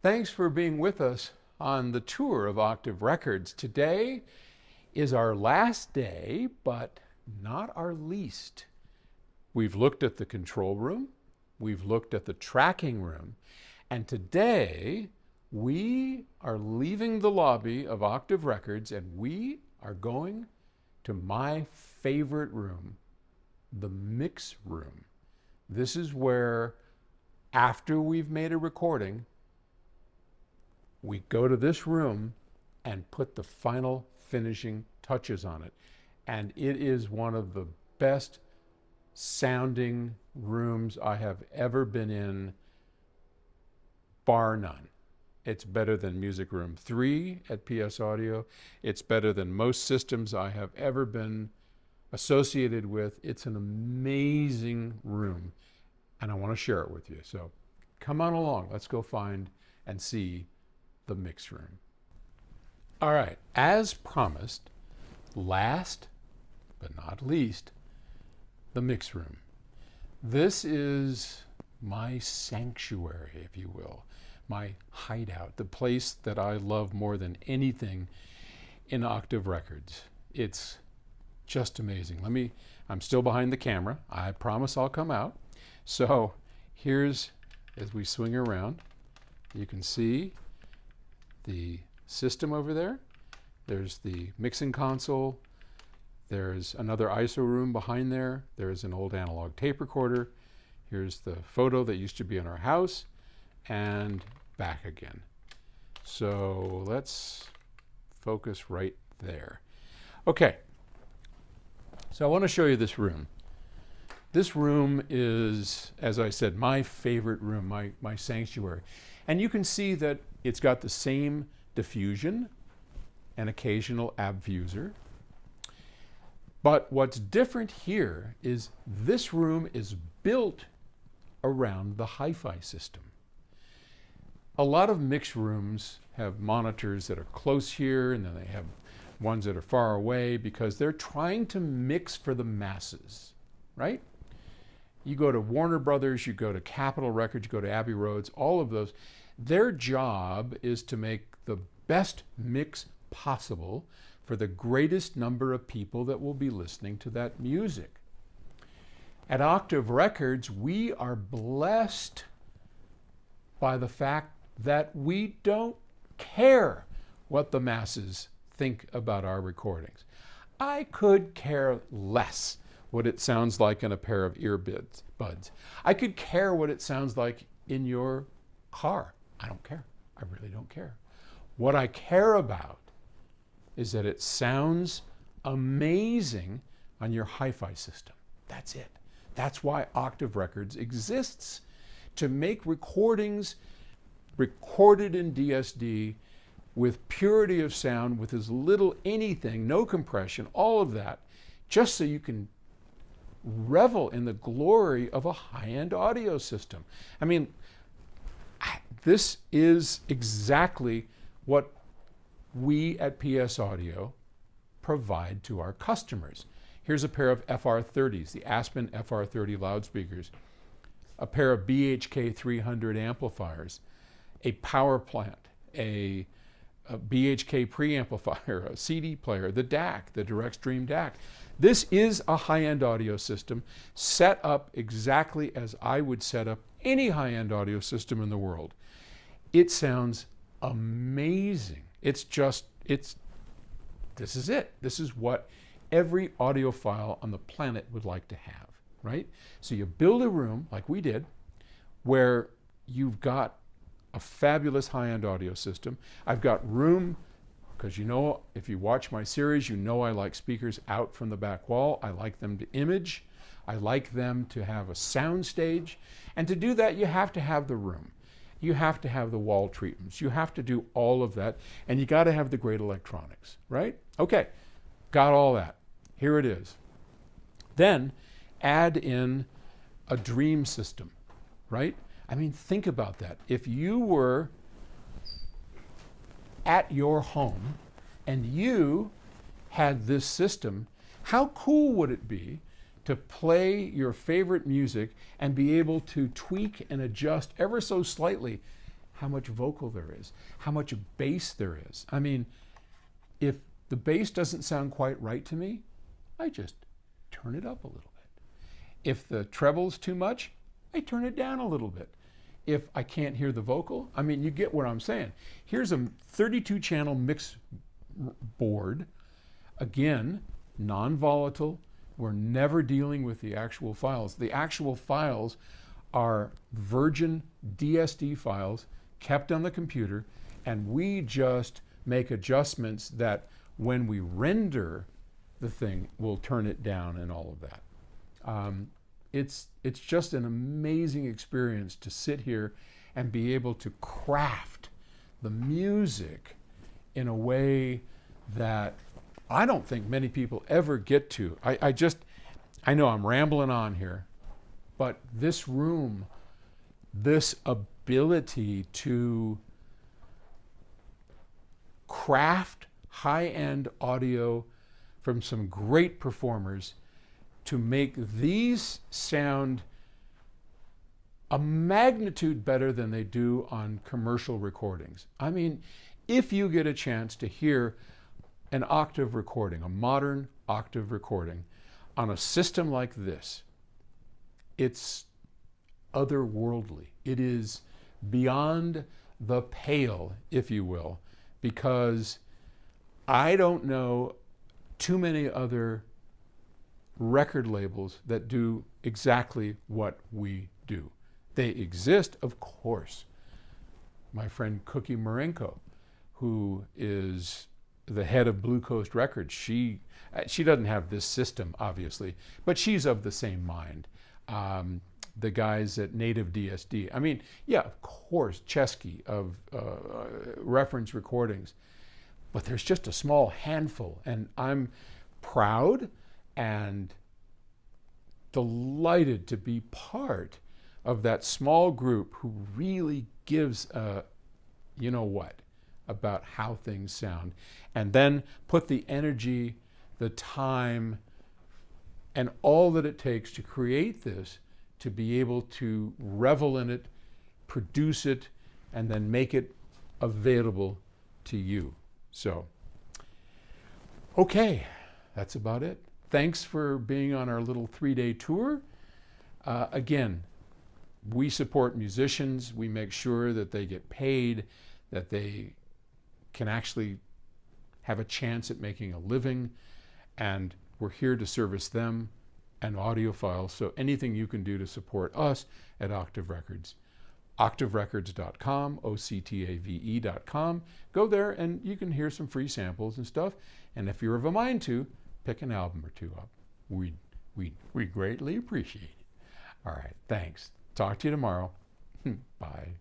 Thanks for being with us on the tour of Octave Records. Today is our last day, but not our least. We've looked at the control room, we've looked at the tracking room, and today we are leaving the lobby of Octave Records and we are going to my favorite room, the mix room. This is where, after we've made a recording, we go to this room and put the final finishing touches on it. And it is one of the best sounding rooms I have ever been in, bar none. It's better than Music Room 3 at PS Audio. It's better than most systems I have ever been associated with. It's an amazing room, and I want to share it with you. So come on along. Let's go find and see the mix room. All right, as promised, last but not least, the mix room. This is my sanctuary, if you will, my hideout, the place that I love more than anything in Octave Records. It's just amazing. I'm still behind the camera. I promise I'll come out. So here's, as we swing around, you can see the system over there. There's the mixing console. There's another ISO room behind there. There's an old analog tape recorder. Here's the photo that used to be in our house, and back again. So let's focus right there. Okay, so I want to show you this room. This room is, as I said, my favorite room, my sanctuary. And you can see that it's got the same diffusion and occasional abfuser. But what's different here is this room is built around the hi-fi system. A lot of mix rooms have monitors that are close here, and then they have ones that are far away because they're trying to mix for the masses, right? You go to Warner Brothers, you go to Capitol Records, you go to Abbey Roads, all of those. Their job is to make the best mix possible for the greatest number of people that will be listening to that music. At Octave Records, we are blessed by the fact that we don't care what the masses think about our recordings. I could care less what it sounds like in a pair of earbuds. I could care what it sounds like in your car. I don't care. I really don't care. What I care about is that it sounds amazing on your hi-fi system. That's it. That's why Octave Records exists, to make recordings recorded in DSD with purity of sound, with as little anything, no compression, all of that, just so you can revel in the glory of a high-end audio system. I mean, this is exactly what we at PS Audio provide to our customers. Here's a pair of FR30s, the Aspen FR30 loudspeakers, a pair of BHK 300 amplifiers, a power plant, a BHK preamplifier, a CD player, the DAC, the Direct Stream DAC. This is a high-end audio system set up exactly as I would set up any high-end audio system in the world. It sounds amazing. This is it. This is what every audiophile on the planet would like to have, right? So you build a room, like we did, where you've got a fabulous high-end audio system. I've got room, because you know, if you watch my series, you know I like speakers out from the back wall. I like them to image. I like them to have a sound stage. And to do that, you have to have the room. You have to have the wall treatments. You have to do all of that. And you got to have the great electronics, right? Okay, got all that. Here it is. Then add in a dream system, right? I mean, think about that. If you were at your home and you had this system, how cool would it be to play your favorite music and be able to tweak and adjust ever so slightly how much vocal there is, how much bass there is. I mean, if the bass doesn't sound quite right to me, I just turn it up a little bit. If the treble's too much, I turn it down a little bit. If I can't hear the vocal, I mean, you get what I'm saying. Here's a 32-channel mix board. Again, non-volatile. We're never dealing with the actual files. The actual files are virgin DSD files kept on the computer, and we just make adjustments that when we render the thing, we'll turn it down and all of that. It's just an amazing experience to sit here and be able to craft the music in a way that I don't think many people ever get to. I know I'm rambling on here, but this room, this ability to craft high-end audio from some great performers to make these sound a magnitude better than they do on commercial recordings. I mean, if you get a chance to hear an octave recording, a modern octave recording, on a system like this, it's otherworldly. It is beyond the pale, if you will, because I don't know too many other record labels that do exactly what we do. They exist, of course. My friend Cookie Marenko, who is the head of Blue Coast Records, she doesn't have this system, obviously, but she's of the same mind. The guys at Native DSD. I mean, yeah, of course, Chesky of Reference Recordings, but there's just a small handful, and I'm proud and delighted to be part of that small group who really gives a you know what about how things sound, and then put the energy, the time, and all that it takes to create this, to be able to revel in it, produce it, and then make it available to you. So, okay, that's about it. Thanks for being on our little 3-day tour. Again, we support musicians. We make sure that they get paid, that they can actually have a chance at making a living, and we're here to service them and Audiophile. So anything you can do to support us at Octave Records, octaverecords.com, octave.com. Go there and you can hear some free samples and stuff. And if you're of a mind to, pick an album or two up. We greatly appreciate it. All right, thanks. Talk to you tomorrow. Bye.